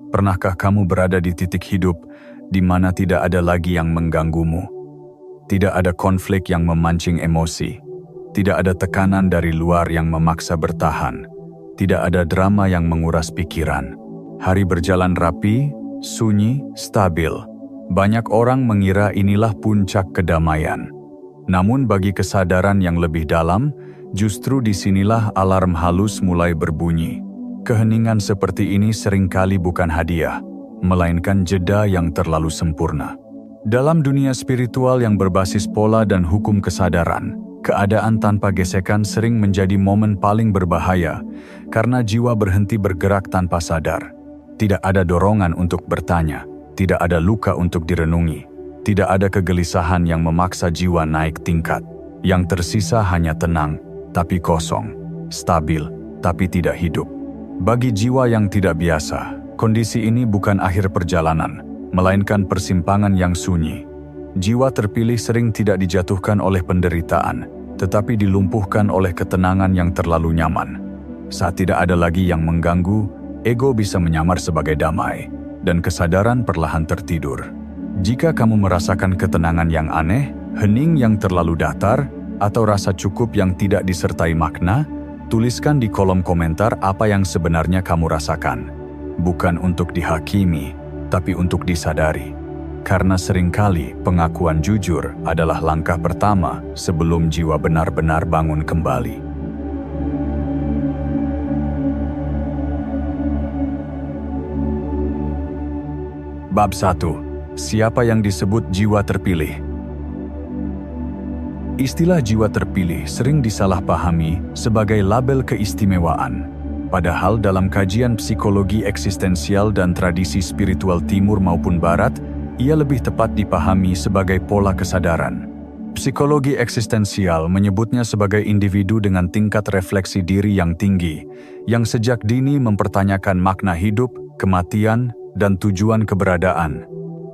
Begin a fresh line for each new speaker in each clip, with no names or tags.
Pernahkah kamu berada di titik hidup di mana tidak ada lagi yang mengganggumu? Tidak ada konflik yang memancing emosi. Tidak ada tekanan dari luar yang memaksa bertahan. Tidak ada drama yang menguras pikiran. Hari berjalan rapi, sunyi, stabil. Banyak orang mengira inilah puncak kedamaian. Namun bagi kesadaran yang lebih dalam, justru disinilah alarm halus mulai berbunyi. Keheningan seperti ini seringkali bukan hadiah, melainkan jeda yang terlalu sempurna. Dalam dunia spiritual yang berbasis pola dan hukum kesadaran, keadaan tanpa gesekan sering menjadi momen paling berbahaya karena jiwa berhenti bergerak tanpa sadar. Tidak ada dorongan untuk bertanya, tidak ada luka untuk direnungi, tidak ada kegelisahan yang memaksa jiwa naik tingkat. Yang tersisa hanya tenang, tapi kosong, stabil, tapi tidak hidup. Bagi jiwa yang tidak biasa, kondisi ini bukan akhir perjalanan, melainkan persimpangan yang sunyi. Jiwa terpilih sering tidak dijatuhkan oleh penderitaan, tetapi dilumpuhkan oleh ketenangan yang terlalu nyaman. Saat tidak ada lagi yang mengganggu, ego bisa menyamar sebagai damai, dan kesadaran perlahan tertidur. Jika kamu merasakan ketenangan yang aneh, hening yang terlalu datar, atau rasa cukup yang tidak disertai makna, tuliskan di kolom komentar apa yang sebenarnya kamu rasakan. Bukan untuk dihakimi, tapi untuk disadari. Karena seringkali pengakuan jujur adalah langkah pertama sebelum jiwa benar-benar bangun kembali. Bab 1. Siapa yang disebut jiwa terpilih? Istilah jiwa terpilih sering disalahpahami sebagai label keistimewaan. Padahal dalam kajian psikologi eksistensial dan tradisi spiritual timur maupun barat, ia lebih tepat dipahami sebagai pola kesadaran. Psikologi eksistensial menyebutnya sebagai individu dengan tingkat refleksi diri yang tinggi, yang sejak dini mempertanyakan makna hidup, kematian, dan tujuan keberadaan.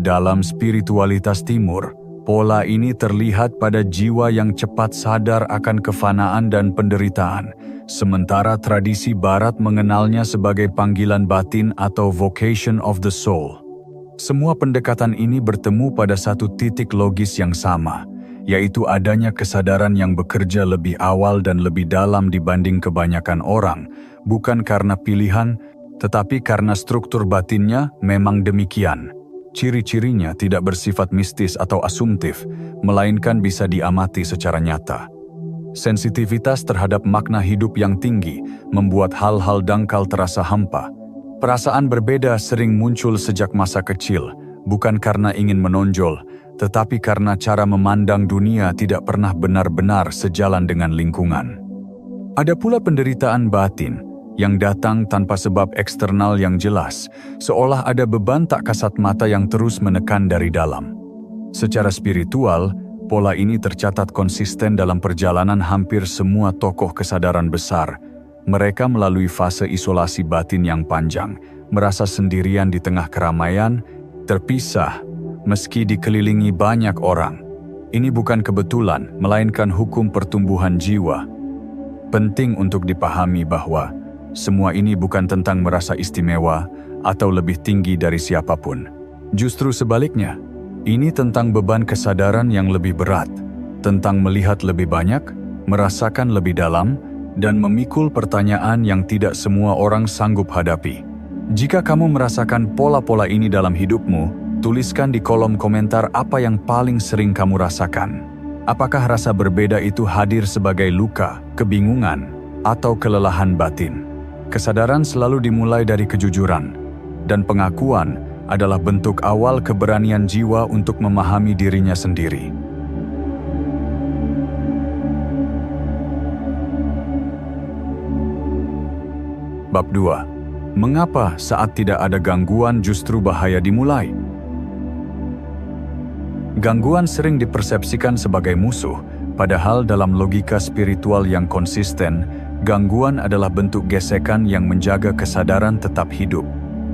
Dalam spiritualitas timur, pola ini terlihat pada jiwa yang cepat sadar akan kefanaan dan penderitaan, sementara tradisi barat mengenalnya sebagai panggilan batin atau vocation of the soul. Semua pendekatan ini bertemu pada satu titik logis yang sama, yaitu adanya kesadaran yang bekerja lebih awal dan lebih dalam dibanding kebanyakan orang, bukan karena pilihan, tetapi karena struktur batinnya memang demikian. Ciri-cirinya tidak bersifat mistis atau asumtif, melainkan bisa diamati secara nyata. Sensitivitas terhadap makna hidup yang tinggi membuat hal-hal dangkal terasa hampa. Perasaan berbeda sering muncul sejak masa kecil, bukan karena ingin menonjol, tetapi karena cara memandang dunia tidak pernah benar-benar sejalan dengan lingkungan. Ada pula penderitaan batin, yang datang tanpa sebab eksternal yang jelas, seolah ada beban tak kasat mata yang terus menekan dari dalam. Secara spiritual, pola ini tercatat konsisten dalam perjalanan hampir semua tokoh kesadaran besar. Mereka melalui fase isolasi batin yang panjang, merasa sendirian di tengah keramaian, terpisah, meski dikelilingi banyak orang. Ini bukan kebetulan, melainkan hukum pertumbuhan jiwa. Penting untuk dipahami bahwa semua ini bukan tentang merasa istimewa atau lebih tinggi dari siapapun. Justru sebaliknya, ini tentang beban kesadaran yang lebih berat, tentang melihat lebih banyak, merasakan lebih dalam, dan memikul pertanyaan yang tidak semua orang sanggup hadapi. Jika kamu merasakan pola-pola ini dalam hidupmu, tuliskan di kolom komentar apa yang paling sering kamu rasakan. Apakah rasa berbeda itu hadir sebagai luka, kebingungan, atau kelelahan batin? Kesadaran selalu dimulai dari kejujuran, dan pengakuan adalah bentuk awal keberanian jiwa untuk memahami dirinya sendiri. Bab 2. Mengapa saat tidak ada gangguan justru bahaya dimulai? Gangguan sering dipersepsikan sebagai musuh, padahal dalam logika spiritual yang konsisten, gangguan adalah bentuk gesekan yang menjaga kesadaran tetap hidup.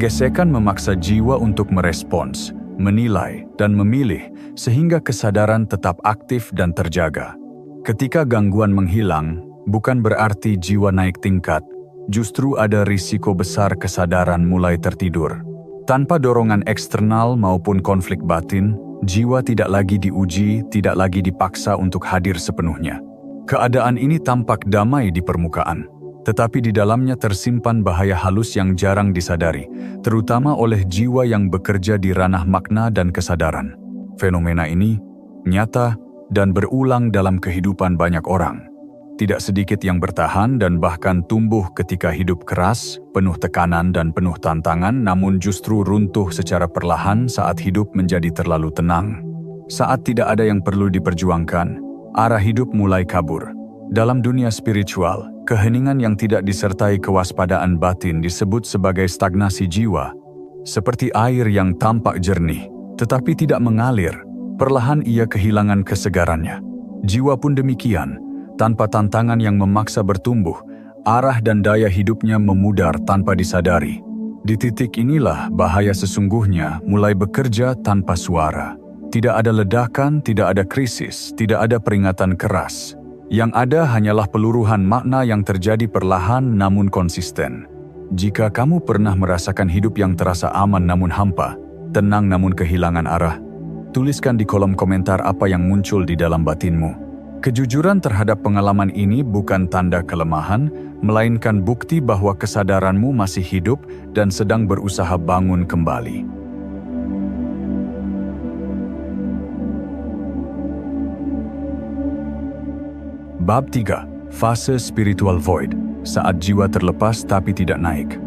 Gesekan memaksa jiwa untuk merespons, menilai, dan memilih, sehingga kesadaran tetap aktif dan terjaga. Ketika gangguan menghilang, bukan berarti jiwa naik tingkat, justru ada risiko besar kesadaran mulai tertidur. Tanpa dorongan eksternal maupun konflik batin, jiwa tidak lagi diuji, tidak lagi dipaksa untuk hadir sepenuhnya. Keadaan ini tampak damai di permukaan, tetapi di dalamnya tersimpan bahaya halus yang jarang disadari, terutama oleh jiwa yang bekerja di ranah makna dan kesadaran. Fenomena ini nyata dan berulang dalam kehidupan banyak orang. Tidak sedikit yang bertahan dan bahkan tumbuh ketika hidup keras, penuh tekanan dan penuh tantangan, namun justru runtuh secara perlahan saat hidup menjadi terlalu tenang. Saat tidak ada yang perlu diperjuangkan, arah hidup mulai kabur. Dalam dunia spiritual, keheningan yang tidak disertai kewaspadaan batin disebut sebagai stagnasi jiwa. Seperti air yang tampak jernih, tetapi tidak mengalir, perlahan ia kehilangan kesegarannya. Jiwa pun demikian. Tanpa tantangan yang memaksa bertumbuh, arah dan daya hidupnya memudar tanpa disadari. Di titik inilah bahaya sesungguhnya mulai bekerja tanpa suara. Tidak ada ledakan, tidak ada krisis, tidak ada peringatan keras. Yang ada hanyalah peluruhan makna yang terjadi perlahan namun konsisten. Jika kamu pernah merasakan hidup yang terasa aman namun hampa, tenang namun kehilangan arah, tuliskan di kolom komentar apa yang muncul di dalam batinmu. Kejujuran terhadap pengalaman ini bukan tanda kelemahan, melainkan bukti bahwa kesadaranmu masih hidup dan sedang berusaha bangun kembali. Bab 3. Fase Spiritual Void, saat jiwa terlepas tapi tidak naik.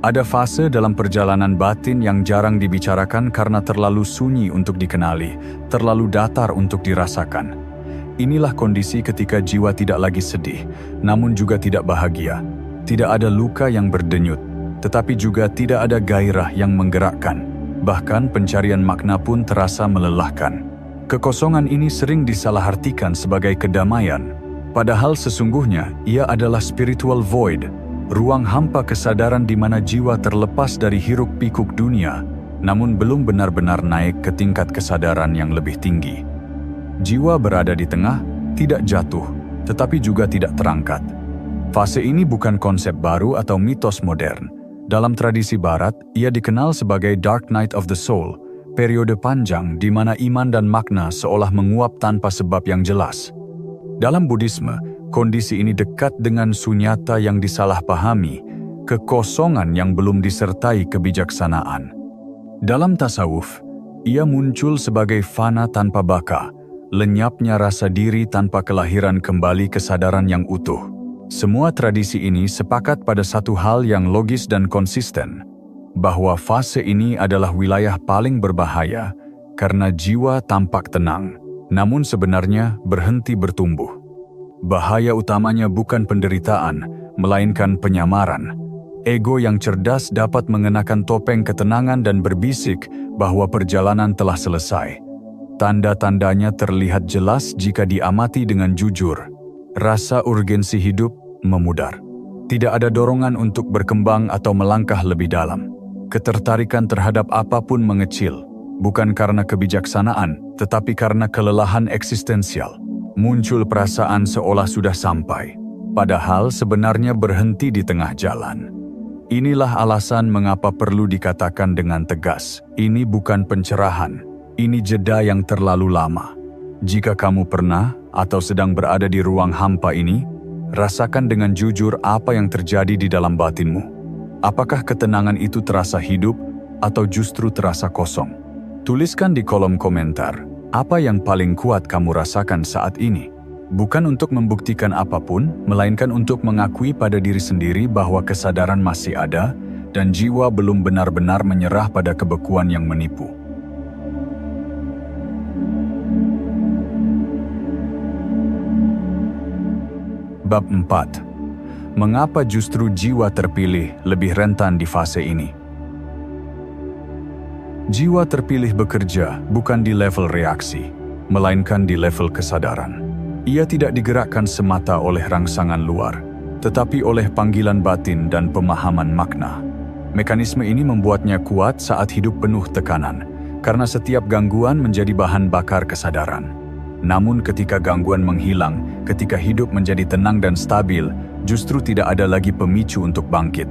Ada fase dalam perjalanan batin yang jarang dibicarakan karena terlalu sunyi untuk dikenali, terlalu datar untuk dirasakan. Inilah kondisi ketika jiwa tidak lagi sedih, namun juga tidak bahagia. Tidak ada luka yang berdenyut, tetapi juga tidak ada gairah yang menggerakkan. Bahkan pencarian makna pun terasa melelahkan. Kekosongan ini sering disalahartikan sebagai kedamaian, padahal sesungguhnya ia adalah spiritual void, ruang hampa kesadaran di mana jiwa terlepas dari hiruk-pikuk dunia, namun belum benar-benar naik ke tingkat kesadaran yang lebih tinggi. Jiwa berada di tengah, tidak jatuh, tetapi juga tidak terangkat. Fase ini bukan konsep baru atau mitos modern. Dalam tradisi Barat, ia dikenal sebagai Dark Night of the Soul, periode panjang di mana iman dan makna seolah menguap tanpa sebab yang jelas. Dalam Buddhisme, kondisi ini dekat dengan sunyata yang disalahpahami, kekosongan yang belum disertai kebijaksanaan. Dalam tasawuf, ia muncul sebagai fana tanpa baka, lenyapnya rasa diri tanpa kelahiran kembali kesadaran yang utuh. Semua tradisi ini sepakat pada satu hal yang logis dan konsisten, bahwa fase ini adalah wilayah paling berbahaya karena jiwa tampak tenang, namun sebenarnya berhenti bertumbuh. Bahaya utamanya bukan penderitaan, melainkan penyamaran. Ego yang cerdas dapat mengenakan topeng ketenangan dan berbisik bahwa perjalanan telah selesai. Tanda-tandanya terlihat jelas jika diamati dengan jujur. Rasa urgensi hidup memudar. Tidak ada dorongan untuk berkembang atau melangkah lebih dalam. Ketertarikan terhadap apapun mengecil, bukan karena kebijaksanaan, tetapi karena kelelahan eksistensial. Muncul perasaan seolah sudah sampai, padahal sebenarnya berhenti di tengah jalan. Inilah alasan mengapa perlu dikatakan dengan tegas, ini bukan pencerahan, ini jeda yang terlalu lama. Jika kamu pernah atau sedang berada di ruang hampa ini, rasakan dengan jujur apa yang terjadi di dalam batinmu. Apakah ketenangan itu terasa hidup atau justru terasa kosong? Tuliskan di kolom komentar. Apa yang paling kuat kamu rasakan saat ini? Bukan untuk membuktikan apapun, melainkan untuk mengakui pada diri sendiri bahwa kesadaran masih ada dan jiwa belum benar-benar menyerah pada kebekuan yang menipu. Bab 4. Mengapa justru jiwa terpilih lebih rentan di fase ini? Jiwa terpilih bekerja bukan di level reaksi, melainkan di level kesadaran. Ia tidak digerakkan semata oleh rangsangan luar, tetapi oleh panggilan batin dan pemahaman makna. Mekanisme ini membuatnya kuat saat hidup penuh tekanan, karena setiap gangguan menjadi bahan bakar kesadaran. Namun ketika gangguan menghilang, ketika hidup menjadi tenang dan stabil, justru tidak ada lagi pemicu untuk bangkit.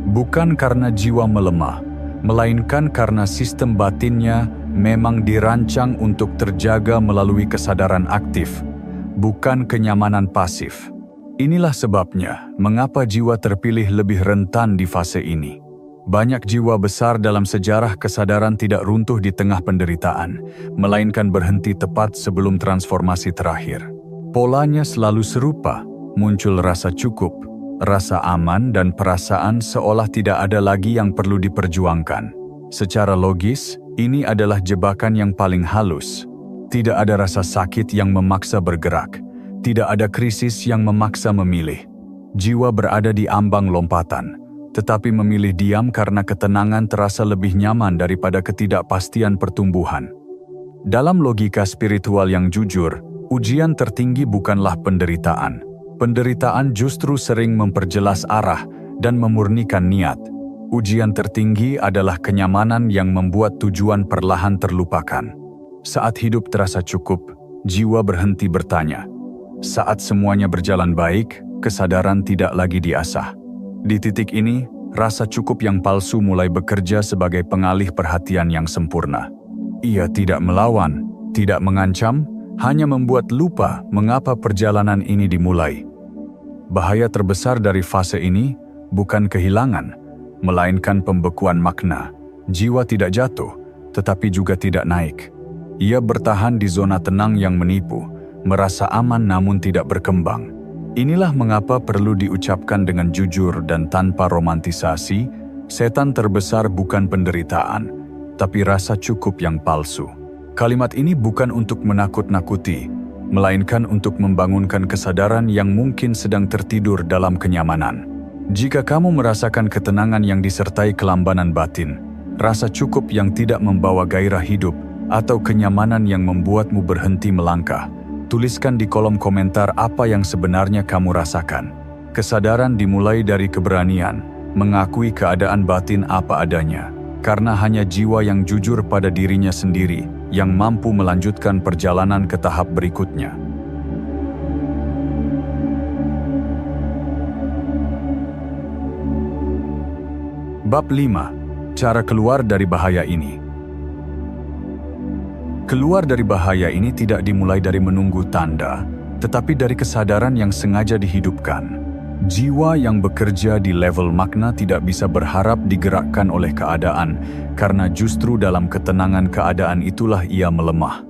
Bukan karena jiwa melemah, melainkan karena sistem batinnya memang dirancang untuk terjaga melalui kesadaran aktif, bukan kenyamanan pasif. Inilah sebabnya mengapa jiwa terpilih lebih rentan di fase ini. Banyak jiwa besar dalam sejarah kesadaran tidak runtuh di tengah penderitaan, melainkan berhenti tepat sebelum transformasi terakhir. Polanya selalu serupa, muncul rasa cukup, rasa aman dan perasaan seolah tidak ada lagi yang perlu diperjuangkan. Secara logis, ini adalah jebakan yang paling halus. Tidak ada rasa sakit yang memaksa bergerak. Tidak ada krisis yang memaksa memilih. Jiwa berada di ambang lompatan, tetapi memilih diam karena ketenangan terasa lebih nyaman daripada ketidakpastian pertumbuhan. Dalam logika spiritual yang jujur, ujian tertinggi bukanlah penderitaan. Penderitaan justru sering memperjelas arah dan memurnikan niat. Ujian tertinggi adalah kenyamanan yang membuat tujuan perlahan terlupakan. Saat hidup terasa cukup, jiwa berhenti bertanya. Saat semuanya berjalan baik, kesadaran tidak lagi diasah. Di titik ini, rasa cukup yang palsu mulai bekerja sebagai pengalih perhatian yang sempurna. Ia tidak melawan, tidak mengancam, hanya membuat lupa mengapa perjalanan ini dimulai. Bahaya terbesar dari fase ini bukan kehilangan, melainkan pembekuan makna. Jiwa tidak jatuh, tetapi juga tidak naik. Ia bertahan di zona tenang yang menipu, merasa aman namun tidak berkembang. Inilah mengapa perlu diucapkan dengan jujur dan tanpa romantisasi, setan terbesar bukan penderitaan, tapi rasa cukup yang palsu. Kalimat ini bukan untuk menakut-nakuti, melainkan untuk membangunkan kesadaran yang mungkin sedang tertidur dalam kenyamanan. Jika kamu merasakan ketenangan yang disertai kelambanan batin, rasa cukup yang tidak membawa gairah hidup, atau kenyamanan yang membuatmu berhenti melangkah, tuliskan di kolom komentar apa yang sebenarnya kamu rasakan. Kesadaran dimulai dari keberanian, mengakui keadaan batin apa adanya, karena hanya jiwa yang jujur pada dirinya sendiri yang mampu melanjutkan perjalanan ke tahap berikutnya. Bab 5. Cara keluar dari bahaya ini. Keluar dari bahaya ini tidak dimulai dari menunggu tanda, tetapi dari kesadaran yang sengaja dihidupkan. Jiwa yang bekerja di level makna tidak bisa berharap digerakkan oleh keadaan, karena justru dalam ketenangan keadaan itulah ia melemah.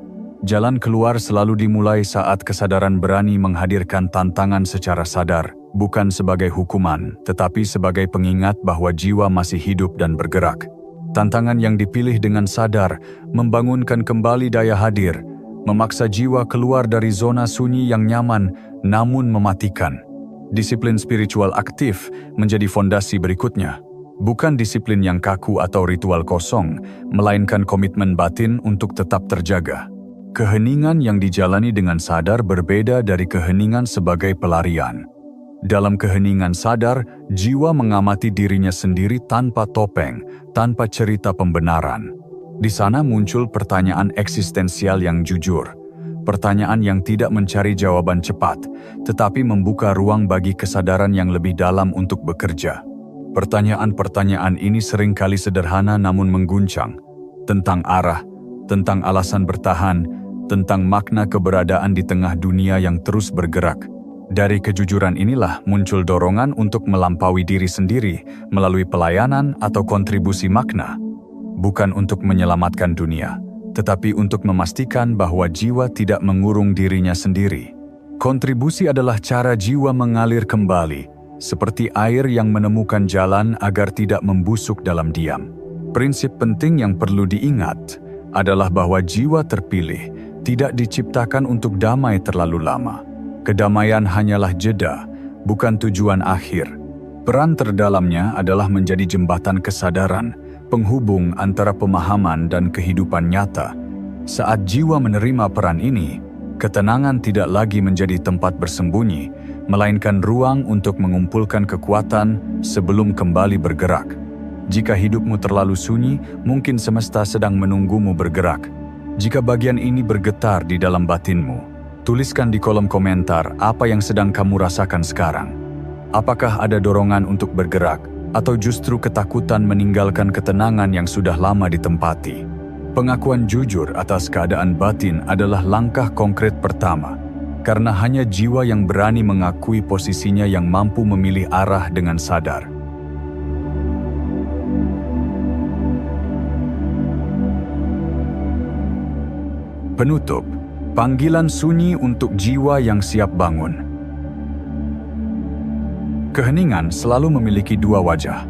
Jalan keluar selalu dimulai saat kesadaran berani menghadirkan tantangan secara sadar, bukan sebagai hukuman, tetapi sebagai pengingat bahwa jiwa masih hidup dan bergerak. Tantangan yang dipilih dengan sadar membangunkan kembali daya hadir, memaksa jiwa keluar dari zona sunyi yang nyaman namun mematikan. Disiplin spiritual aktif menjadi fondasi berikutnya. Bukan disiplin yang kaku atau ritual kosong, melainkan komitmen batin untuk tetap terjaga. Keheningan yang dijalani dengan sadar berbeda dari keheningan sebagai pelarian. Dalam keheningan sadar, jiwa mengamati dirinya sendiri tanpa topeng, tanpa cerita pembenaran. Di sana muncul pertanyaan eksistensial yang jujur. Pertanyaan yang tidak mencari jawaban cepat, tetapi membuka ruang bagi kesadaran yang lebih dalam untuk bekerja. Pertanyaan-pertanyaan ini seringkali sederhana namun mengguncang. Tentang arah, tentang alasan bertahan, tentang makna keberadaan di tengah dunia yang terus bergerak. Dari kejujuran inilah muncul dorongan untuk melampaui diri sendiri melalui pelayanan atau kontribusi makna. Bukan untuk menyelamatkan dunia, tetapi untuk memastikan bahwa jiwa tidak mengurung dirinya sendiri. Kontribusi adalah cara jiwa mengalir kembali, seperti air yang menemukan jalan agar tidak membusuk dalam diam. Prinsip penting yang perlu diingat adalah bahwa jiwa terpilih tidak diciptakan untuk damai terlalu lama. Kedamaian hanyalah jeda, bukan tujuan akhir. Peran terdalamnya adalah menjadi jembatan kesadaran, penghubung antara pemahaman dan kehidupan nyata. Saat jiwa menerima peran ini, ketenangan tidak lagi menjadi tempat bersembunyi, melainkan ruang untuk mengumpulkan kekuatan sebelum kembali bergerak. Jika hidupmu terlalu sunyi, mungkin semesta sedang menunggumu bergerak. Jika bagian ini bergetar di dalam batinmu, tuliskan di kolom komentar apa yang sedang kamu rasakan sekarang. Apakah ada dorongan untuk bergerak, atau justru ketakutan meninggalkan ketenangan yang sudah lama ditempati. Pengakuan jujur atas keadaan batin adalah langkah konkret pertama, karena hanya jiwa yang berani mengakui posisinya yang mampu memilih arah dengan sadar. Penutup, panggilan sunyi untuk jiwa yang siap bangun. Keheningan selalu memiliki dua wajah.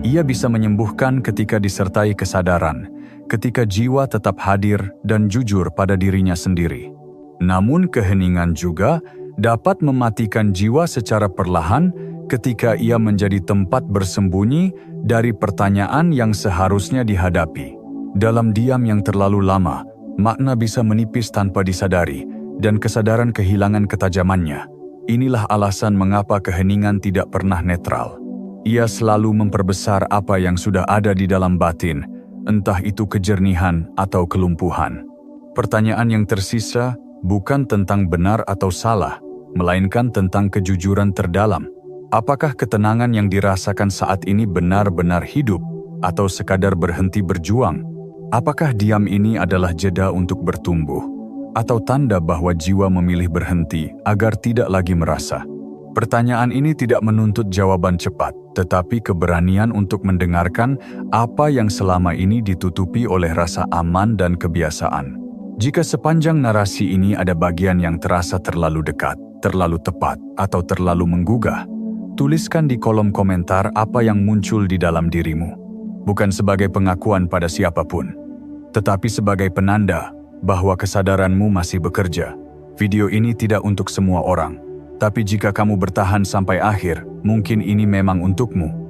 Ia bisa menyembuhkan ketika disertai kesadaran, ketika jiwa tetap hadir dan jujur pada dirinya sendiri. Namun keheningan juga dapat mematikan jiwa secara perlahan ketika ia menjadi tempat bersembunyi dari pertanyaan yang seharusnya dihadapi. Dalam diam yang terlalu lama, makna bisa menipis tanpa disadari, dan kesadaran kehilangan ketajamannya. Inilah alasan mengapa keheningan tidak pernah netral. Ia selalu memperbesar apa yang sudah ada di dalam batin, entah itu kejernihan atau kelumpuhan. Pertanyaan yang tersisa bukan tentang benar atau salah, melainkan tentang kejujuran terdalam. Apakah ketenangan yang dirasakan saat ini benar-benar hidup, atau sekadar berhenti berjuang? Apakah diam ini adalah jeda untuk bertumbuh, atau tanda bahwa jiwa memilih berhenti agar tidak lagi merasa? Pertanyaan ini tidak menuntut jawaban cepat, tetapi keberanian untuk mendengarkan apa yang selama ini ditutupi oleh rasa aman dan kebiasaan. Jika sepanjang narasi ini ada bagian yang terasa terlalu dekat, terlalu tepat, atau terlalu menggugah, tuliskan di kolom komentar apa yang muncul di dalam dirimu. Bukan sebagai pengakuan pada siapapun, tetapi sebagai penanda bahwa kesadaranmu masih bekerja. Video ini tidak untuk semua orang, tapi jika kamu bertahan sampai akhir, mungkin ini memang untukmu.